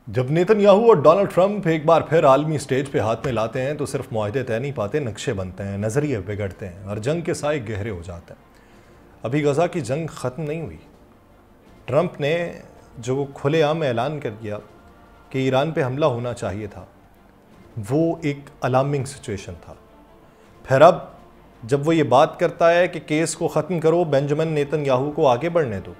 जब नेतन्याहू और Donald Trump एक बार फिर आलमी स्टेज पे हाथ में लाते हैं तो सिर्फ मुआहदे तय नहीं पाते, नक्शे बनते हैं, नज़रिए बिगड़ते हैं और जंग के साए गहरे हो जाते हैं। अभी गज़ा की जंग ख़त्म नहीं हुई। ट्रंप ने जो खुलेआम ऐलान कर दिया कि ईरान पे हमला होना चाहिए था, वो एक अलार्मिंग सिचुएशन था। फिर अब जब वो ये बात करता है कि केस को ख़त्म करो, बेंजामिन नेतन्याहू को आगे बढ़ने दो,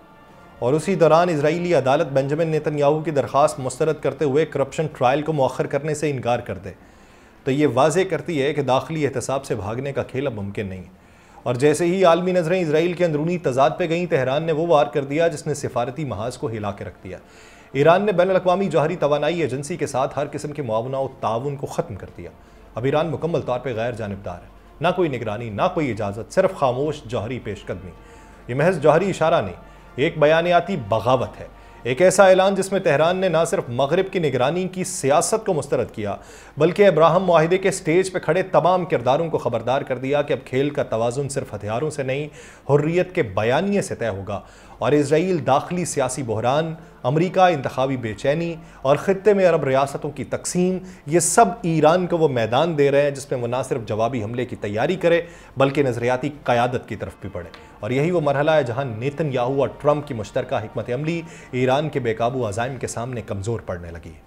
और उसी दौरान इजरायली अदालत बेंजामिन नेतन्याहू की दरख्वास्त मुस्तरद करते हुए करप्शन ट्रायल को मौखर करने से इनकार कर दे, तो ये वाज़े करती है कि दाखिली एहतसाब से भागने का खेल अब मुमकिन नहीं है। और जैसे ही आलमी नज़रें इसराइल के अंदरूनी तजाद पे गईं, तेहरान ने वो वार कर दिया जिसने सिफारती महाज को हिला के रख दिया। ईरान ने बैनुल-अक़वामी जौहरी तवानाई एजेंसी के साथ हर किस्म के मुआवना और ताउन को ख़त्म कर दिया। अब ईरान मुकम्मल तौर पर गैर जानिबदार है, ना कोई निगरानी, ना कोई इजाज़त, सिर्फ खामोश जौहरी पेशकदमी। ये महज जौहरी इशारा नहीं, एक बयानियाती बगावत है, एक ऐसा ऐलान जिसमें तेहरान ने न सिर्फ मगरिब की निगरानी की सियासत को मुस्तरद किया, बल्कि अब्राहम मुआहिदे के स्टेज पर खड़े तमाम किरदारों को खबरदार कर दिया कि अब खेल का तवाज़ुन सिर्फ हथियारों से नहीं, हुर्रियत के बयानिए से तय होगा। और इसराइल दाखिली सियासी बहरान, अमरीका इंतखाबी बेचैनी और ख़ित्ते में अरब रियासतों की तकसीम, ये सब ईरान को वो मैदान दे रहे हैं जिसमें वो ना सिर्फ जवाबी हमले की तैयारी करे बल्कि नज़रियाती क़यादत की तरफ भी बढ़े। और यही वो मरहला है जहाँ नेतन्याहू और ट्रंप की मुश्तरका हिकमत अमली ईरान के बेकाबू अज़ाइम के सामने कमज़ोर पड़ने लगी है।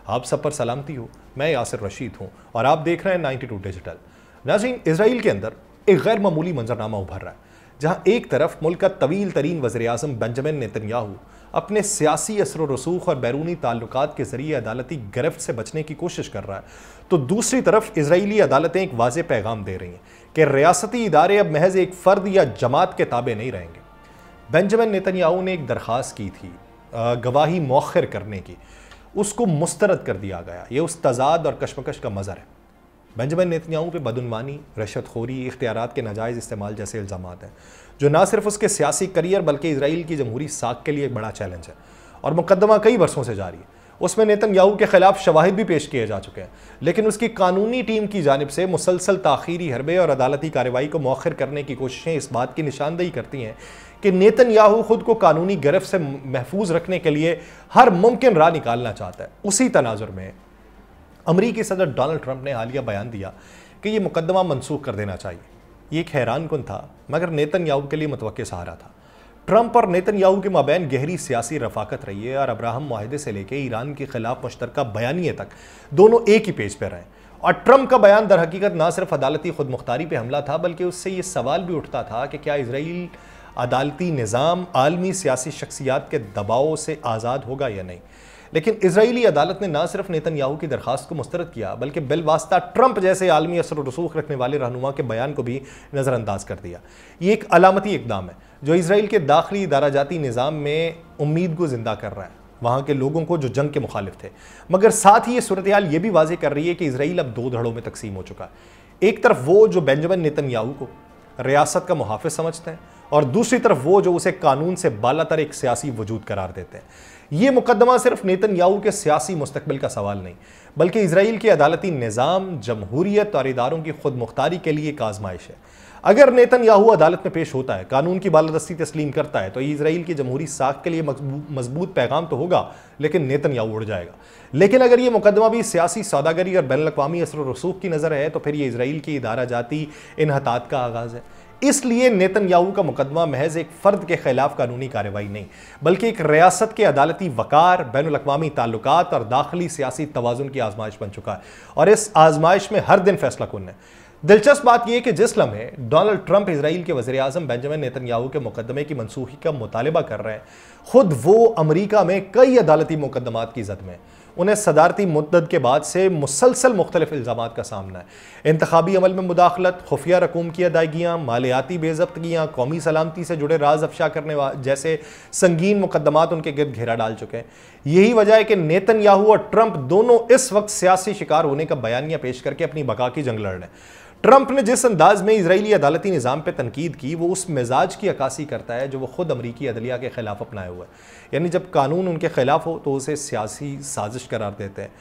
आप सब पर सलामती हो, मैं यासिर रशीद हूँ और आप देख रहे हैं 92 डिजिटल। नाज़रीन, इसराइल के अंदर एक गैर मामूली मंजरनामा उभर रहा है, जहाँ एक तरफ मुल्क का तवील तरीन वज़ीर-ए-आज़म बेंजामिन नेतन्याहू अपने सियासी असर व रसूख और बैरूनी ताल्लुकात के ज़रिए अदालती गिरफ्त से बचने की कोशिश कर रहा है, तो दूसरी तरफ इजरायली अदालतें एक वाज़ेह पैगाम दे रही हैं कि रियासती इदारे अब महज एक फ़र्द या जमात के ताबे नहीं रहेंगे। बेंजामिन नेतन्याहू ने एक दरख्वास्त की थी गवाही मौखर करने की, उसको मुस्तरद कर दिया गया। ये उस तजाद और कशमकश का मज़हर है। बेंजामिन नेतन्याहू पे बदउनवानी, रिश्वतखोरी, इख्तियारात के नाजायज़ इस्तेमाल जैसे इल्ज़ामात हैं जो ना सिर्फ उसके सियासी करियर बल्कि इसराइल की जमहूरी साख के लिए एक बड़ा चैलेंज है। और मुकदमा कई वर्षों से जारी है। उसमें नेतन्याहू के खिलाफ शवाहिद भी पेश किए जा चुके हैं, लेकिन उसकी कानूनी टीम की जानिब से मुसलसल ताख़ीरी हरबे और अदालती कार्रवाई को मौखर करने की कोशिशें इस बात की निशानदेही करती हैं कि नेतन्याहू खुद को कानूनी गिरफ्त से महफूज रखने के लिए हर मुमकिन राह निकालना चाहता है। उसी तनाजुर में अमरीकी सदर डोनाल्ड ट्रंप ने हालिया बयान दिया कि यह मुकदमा मनसूख कर देना चाहिए। ये एक हैरानकुन था, मगर नेतन्याहू के लिए मुतवक्के सहारा था। ट्रंप और नेतन्याहू के माबैन गहरी सियासी रफाकत रही है और अब्राहम मुआहिदे से लेकर ईरान के खिलाफ मुश्तरका बयानिए तक दोनों एक ही पेज पर रहे। और ट्रंप का बयान दर हकीकत ना सिर्फ अदालती खुद मुख्तारी पर हमला था, बल्कि उससे ये सवाल भी उठता था कि क्या इसराइल अदालती निज़ाम आलमी सियासी शख्सियात के दबाव से आज़ाद होगा या नहीं। लेकिन इजरायली अदालत ने ना सिर्फ नेतन्याहू की दरख्वास्त को मुस्तरद किया, बल्कि बिलवास्ता ट्रंप जैसे आलमी असर रसूख रखने वाले रहनुमा के बयान को भी नज़रअंदाज कर दिया। ये एक अलामती इकदाम है जो इसराइल के दाखिली इदाराजाती निज़ाम में उम्मीद को जिंदा कर रहा है, वहाँ के लोगों को जो जंग के मुखालिफ थे। मगर साथ ही ये सूरत हाल ये भी वाज़ेह कर रही है कि इसराइल अब दो धड़ों में तकसीम हो चुका है। एक तरफ वो जो बेंजामिन नेतन्याहू को रियासत का मुहाफ़िज समझते हैं, और दूसरी तरफ वो जो उसे कानून से बालातर एक सियासी वजूद करार देते हैं। ये मुकदमा सिर्फ नेतन्याहू के सियासी मुस्तकबिल का सवाल नहीं, बल्कि इसराइल के अदालती निज़ाम, जमहूरियत और इदारों की खुद मुख्तारी के लिए एक आजमाइश है। अगर नेतन्याहू अदालत में पेश होता है, कानून की बालादस्ती तस्लीम करता है, तो इसराइल की जमहूरी साख के लिए मजबूत पैगाम तो होगा, लेकिन नेतन्याहू उड़ जाएगा। लेकिन अगर ये मुकदमा भी सियासी सौदागरी और बैनुल-अक़वामी असर व रसूख की नज़र है, तो फिर ये इसराइल की इदारा जाती इन्हतात का आगाज़ है। इसलिए नेतन्याहू का मुकदमा महज एक फ़र्द के खिलाफ कानूनी कार्रवाई नहीं, बल्कि एक रियासत के अदालती वकार, बैनुल-अक़वामी ताल्लुकात और दाखिली सियासी तवाज़ुन की आजमाइश बन चुका है। और इस आजमाइश में हर दिन फैसला कुन है। दिलचस्प बात यह कि जिस लम्हे डोनाल्ड ट्रंप इसराइल के वज़ीर-ए-आज़म बेंजामिन नेतन्याहू के मुकदमे की मनसूखी का मुतालबा कर रहे हैं, खुद वो अमरीका में कई अदालती मुकदमात की जद में। उन्हें सदारती मुद्दत के बाद से मुसलसल मुख्तलिफ इल्ज़ामात का सामना है। इंतखाबी अमल में मुदाखलत, खुफिया रकूम की अदायगियाँ, मालियाती बेज़ब्तियाँ, कौमी सलामती से जुड़े राज अफशा करने जैसे संगीन मुकदमात उनके गिर्द घेरा डाल चुके हैं। यही वजह है कि नेतन्याहू और ट्रंप दोनों इस वक्त सियासी शिकार होने का बयानिया पेश करके अपनी बका की जंग लड़ रहे हैं। ट्रंप ने जिस अंदाज में इजरायली अदालती निज़ाम पर तनकीद की, वो उस मिजाज की अक्कासी करता है जो वो खुद अमरीकी अदलिया के खिलाफ अपनाए हुए है। यानी जब कानून उनके खिलाफ हो तो उसे सियासी साजिश करार देते हैं।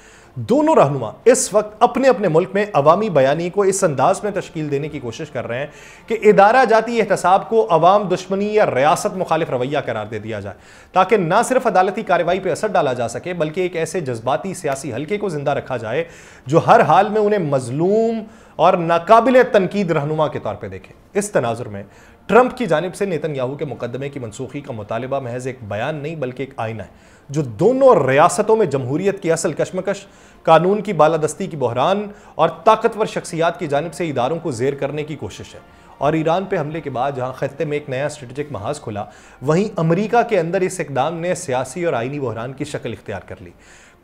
दोनों रहनुमा इस वक्त अपने अपने मुल्क में अवामी बयानी को इस अंदाज में तश्कील देने की कोशिश कर रहे हैं कि इदारा जाती एहतसाब को अवाम दुश्मनी या रियासत मुखालिफ रवैया करार दे दिया जाए, ताकि ना सिर्फ अदालती कार्रवाई पर असर डाला जा सके बल्कि एक ऐसे जज्बाती सियासी हल्के को जिंदा रखा जाए जो हर हाल में उन्हें मजलूम और नाकाबिल तनकीद रहनुमा के तौर पर देखे। इस तनाजुर में ट्रंप की जानिब से नेतन्याहू के मुकदमे की मनसूखी का मुतालिबा महज एक बयान नहीं बल्कि एक आईना है जो दोनों रियासतों में जमहूरियत की असल कशमकश, कानून की बालादस्ती की बहरान और ताकतवर शख्सियात की जानिब से इदारों को जेर करने की कोशिश है। और ईरान पे हमले के बाद जहां खत्ते में एक नया स्ट्रेटेजिक महाज खुला, वहीं अमरीका के अंदर इस इकदाम ने सियासी और आईनी बहरान की शक्ल इख्तियार कर ली।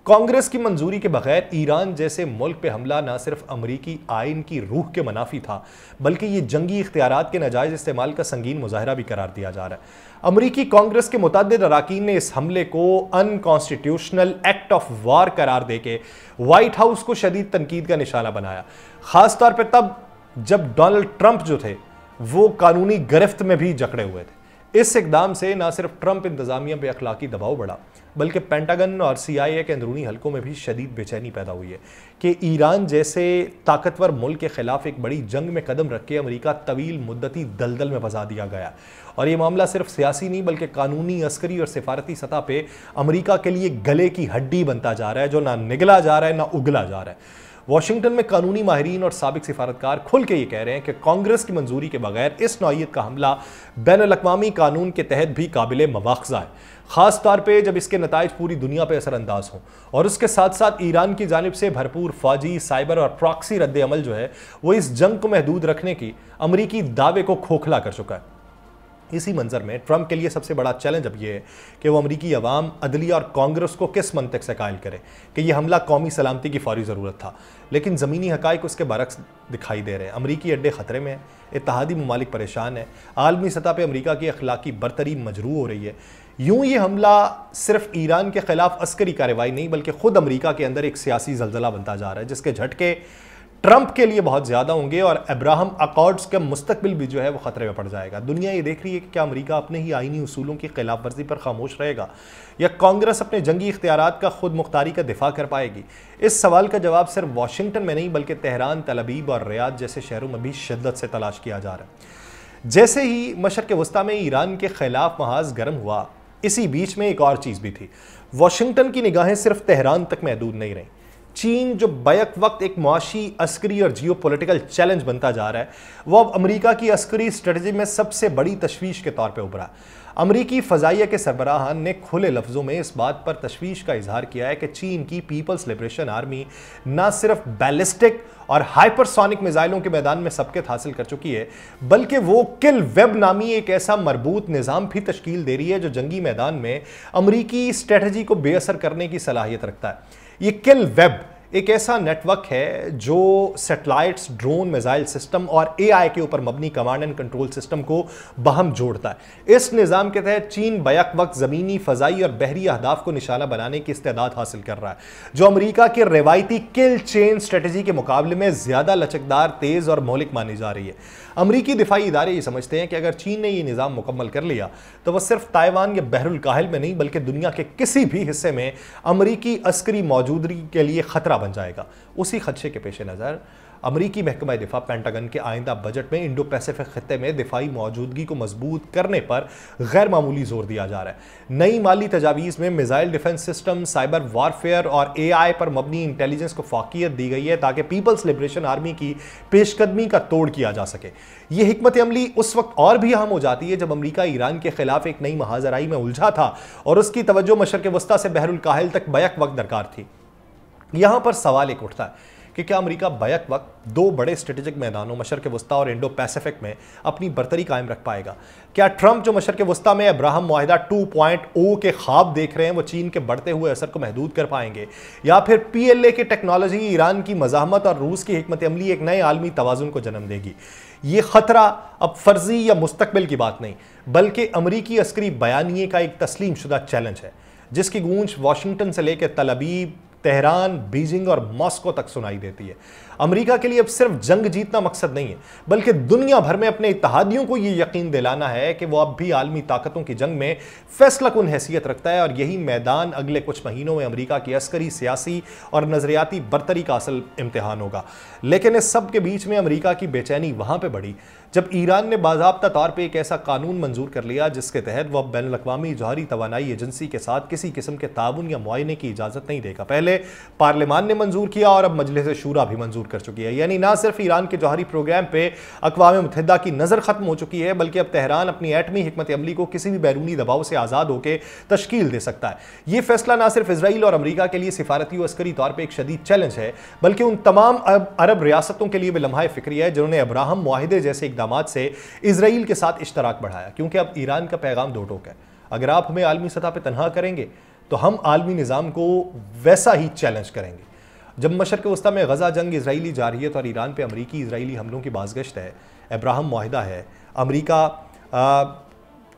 कांग्रेस की मंजूरी के बगैर ईरान जैसे मुल्क पे हमला न सिर्फ अमरीकी आइन की रूह के मुनाफी था, बल्कि ये जंगी इख्तियारात के नाजायज इस्तेमाल का संगीन मुजाहरा भी करार दिया जा रहा है। अमरीकी कांग्रेस के मुतअद्दिद अराकीन ने इस हमले को अनकॉन्स्टिट्यूशनल एक्ट ऑफ वार करार देके व्हाइट हाउस को शदीद तनकीद का निशाना बनाया, खासतौर पर तब जब डोनाल्ड ट्रंप जो थे वो कानूनी गिरफ्त में भी जकड़े हुए थे। इस इकदाम से न सिर्फ ट्रंप इंतजामिया पे अखलाकी दबाव बढ़ा, बल्कि पेंटागन और CIA के अंदरूनी हलकों में भी शदीद बेचैनी पैदा हुई है कि ईरान जैसे ताकतवर मुल्क के खिलाफ एक बड़ी जंग में कदम रख के अमरीका तवील मुद्दती दलदल में फंसा दिया गया। और ये मामला सिर्फ सियासी नहीं बल्कि कानूनी, अस्करी और सिफारती सतह पे अमरीका के लिए गले की हड्डी बनता जा रहा है, जो ना निगला जा रहा है ना उगला जा रहा है। वाशिंगटन में कानूनी माहिरीन और साबिक सिफारतकार खुल के ये कह रहे हैं कि कांग्रेस की मंजूरी के बगैर इस नौइयत का हमला बैनुल-अक़वामी कानून के तहत भी काबिल मवाख़ज़ा है, खास तौर पे जब इसके नताइज पूरी दुनिया पे असरअंदाज हों। और उसके साथ साथ ईरान की जानिब से भरपूर फौजी, साइबर और प्रॉक्सी रद्द अमल जो है वो इस जंग को महदूद रखने की अमरीकी दावे को खोखला कर चुका है। इसी मंजर में ट्रंप के लिए सबसे बड़ा चैलेंज अब यह है कि वो अमरीकी अवाम, अदलिया और कांग्रेस को किस मंतक से कायल करे कि यह हमला कौमी सलामती की फौरी ज़रूरत था, लेकिन ज़मीनी हक़ाइक़ उसके बरक्स दिखाई दे रहे हैं। अमरीकी अड्डे ख़तरे में हैं, इत्तेहादी ममालिक परेशान है, आलमी सतह पर अमरीका की अखलाकी बरतरी मजरू हो रही है। यूं ये हमला सिर्फ ईरान के खिलाफ अस्करी कार्रवाई नहीं बल्कि खुद अमरीका के अंदर एक सियासी जलजला बनता जा रहा है, जिसके झटके ट्रंप के लिए बहुत ज़्यादा होंगे और अब्राहम अकॉर्ड्स का मुस्तकबिल भी जो है वो ख़तरे में पड़ जाएगा। दुनिया ये देख रही है कि क्या अमरीका अपने ही आईनी उसूलों की खिलाफ वर्जी पर खामोश रहेगा या कांग्रेस अपने जंगी इख्तियारात का खुद मुख्तारी का दिफा कर पाएगी। इस सवाल का जवाब सिर्फ वाशिंगटन में नहीं बल्कि तेहरान, तल अबीब और रियाद जैसे शहरों में भी शिद्दत से तलाश किया जा रहा है। जैसे ही मशरक़ वस्ता में ईरान के खिलाफ महाज गर्म हुआ, इसी बीच में एक और चीज़ भी थी। वाशिंगटन की निगाहें सिर्फ तेहरान तक महदूद नहीं रहीं। चीन जो बैक वक्त एक मुआशी, अस्करी और जियोपॉलिटिकल चैलेंज बनता जा रहा है, वो अब अमरीका की अस्करी स्ट्रेटजी में सबसे बड़ी तशवीश के तौर पे उभरा। अमरीकी फ़ज़ाइया के सरबराहान ने खुले लफ्ज़ों में इस बात पर तशवीश का इजहार किया है कि चीन की पीपल्स लिबरेशन आर्मी न सिर्फ बैलिस्टिक और हाइपरसोनिक मिसाइलों के मैदान में सबकत हासिल कर चुकी है, बल्कि वो किल वेब नामी एक ऐसा मरबूत निज़ाम भी तश्कील दे रही है जो जंगी मैदान में अमरीकी स्ट्रेटजी को बेअसर करने की सलाहियत रखता है। ये किल वेब एक ऐसा नेटवर्क है जो सैटेलाइट्स, ड्रोन, मिसाइल सिस्टम और AI के ऊपर मबनी कमांड एंड कंट्रोल सिस्टम को बहम जोड़ता है। इस निज़ाम के तहत चीन बैक वक्त ज़मीनी, फ़ज़ाई और बहरी अहदाफ को निशाना बनाने की इस्तेदाद हासिल कर रहा है, जो अमरीका के रवायती किल चेन स्ट्रेटजी के मुकाबले में ज़्यादा लचकदार, तेज़ और मौलिक मानी जा रही है। अमरीकी दिफाई इदारे ये समझते हैं कि अगर चीन ने यह निज़ाम मुकम्मल कर लिया तो वह सिर्फ ताइवान या बहरुल काहिल में नहीं बल्कि दुनिया के किसी भी हिस्से में अमरीकी अस्करी मौजूदगी के लिए खतरा बन जाएगा। उसी खदशे के पेश नज़र अमरीकी महकमा दिफा पेंटागन के आइंदा बजट में इंडो पैसिफिक खत्ते में दिफाई मौजूदगी को मजबूत करने पर गैर मामूली जोर दिया जा रहा है। नई माली तजावीज़ में missile defence system, cyber warfare और AI पर मबनी इंटेलिजेंस को फाकियत दी गई है ताकि पीपल्स लिबरेशन आर्मी की पेशकदमी का तोड़ किया जा सके। यह हिकमत अमली उस वक्त और भी अहम हो जाती है जब अमरीका ईरान के खिलाफ एक नई महाजराई में उलझा था और उसकी तवज्जो मशरक़ वस्ता से बहरुल काहिल तक बैक वक्त दरकार थी। यहां पर सवाल एक उठता है कि क्या अमेरिका बैक वक्त दो बड़े स्ट्रेटेजिक मैदानों मशरक़ वस्ता और इंडो पैसिफिक में अपनी बरतरी कायम रख पाएगा? क्या ट्रंप जो मशरक़ वस्ता में अब्राहम मुआहिदा 2.0 के ख्वाब देख रहे हैं वो चीन के बढ़ते हुए असर को महदूद कर पाएंगे, या फिर PLA की टेक्नोलॉजी ईरान की मज़ाहमत और रूस की हिकमत अमली एक नए आलमी तवाज़ुन को जन्म देगी? ये खतरा अब फर्जी या मुस्तकबिल की बात नहीं बल्कि अमरीकी अस्करी बयानिए का एक तस्लीम शुदा चैलेंज है जिसकी गूंज वाशिंगटन से लेकर तल अबीब, तेहरान, बीजिंग और मॉस्को तक सुनाई देती है। अमेरिका के लिए अब सिर्फ जंग जीतना मकसद नहीं है, बल्कि दुनिया भर में अपने इत्तेहादियों को यह यकीन दिलाना है कि वह अब भी आलमी ताकतों की जंग में फैसलाकुन हैसियत रखता है, और यही मैदान अगले कुछ महीनों में अमेरिका की अस्करी, सियासी और नजरियाती बर्तरी का असल इम्तिहान होगा। लेकिन इस सब के बीच में अमेरिका की बेचैनी वहां पर बढ़ी जब ईरान ने बाज़ाब्ता तौर पर एक ऐसा कानून मंजूर कर लिया जिसके तहत वह बैनुल-अक़वामी जौहरी तवानाई एजेंसी के साथ किसी किस्म के ताउन या मुआयने की इजाज़त नहीं देगा। पहले पार्लियामान ने मंजूर किया और अब मजलिस शूरा भी मंजूर कर चुकी है। यानी ना सिर्फ ईरान के जौहरी प्रोग्राम पे अक़वाम मुत्तहिदा की नज़र खत्म हो चुकी है, बल्कि अब तेहरान अपनी एटमी हिकमत अमली को किसी भी बैरूनी दबाव से आज़ाद होकर तश्कील दे सकता है। यह फैसला ना सिर्फ इसराइल और अमेरिका के लिए सिफारती और अस्करी तौर पर एक शदीद चैलेंज है, बल्कि उन तमाम अरब रियासतों के लिए भी लम्हा फिक्री है जिन्होंने अब्राहम मुआहिदे जैसे इक़दाम से इसराइल के साथ इश्तराक बढ़ाया। क्योंकि अब ईरान का पैगाम दो टोक है, अगर आप हमें आलमी सतह पर तनहा करेंगे तो हम आलमी निज़ाम को वैसा ही चैलेंज करेंगे। जब मशरक़ वस्ता में गज़ा जंग, इसराइली जारहियत और ईरान पे अमरीकी इसराइली हमलों की बाज़गश्त है, अब्राहम मुआहिदा है, अमरीका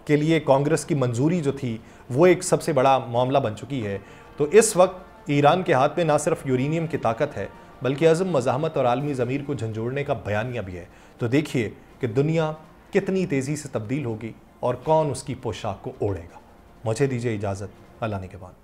के लिए कांग्रेस की मंजूरी जो थी वो एक सबसे बड़ा मामला बन चुकी है, तो इस वक्त ईरान के हाथ में ना सिर्फ यूरेनियम की ताकत है, बल्कि अज़म, मज़ाहमत और आलमी ज़मीर को झंझोड़ने का बयानिया भी है। तो देखिए कि दुनिया कितनी तेज़ी से तब्दील होगी और कौन उसकी पोशाक को ओढ़ेगा। मुझे दीजिए इजाज़त, अल्लाह ने के बाद।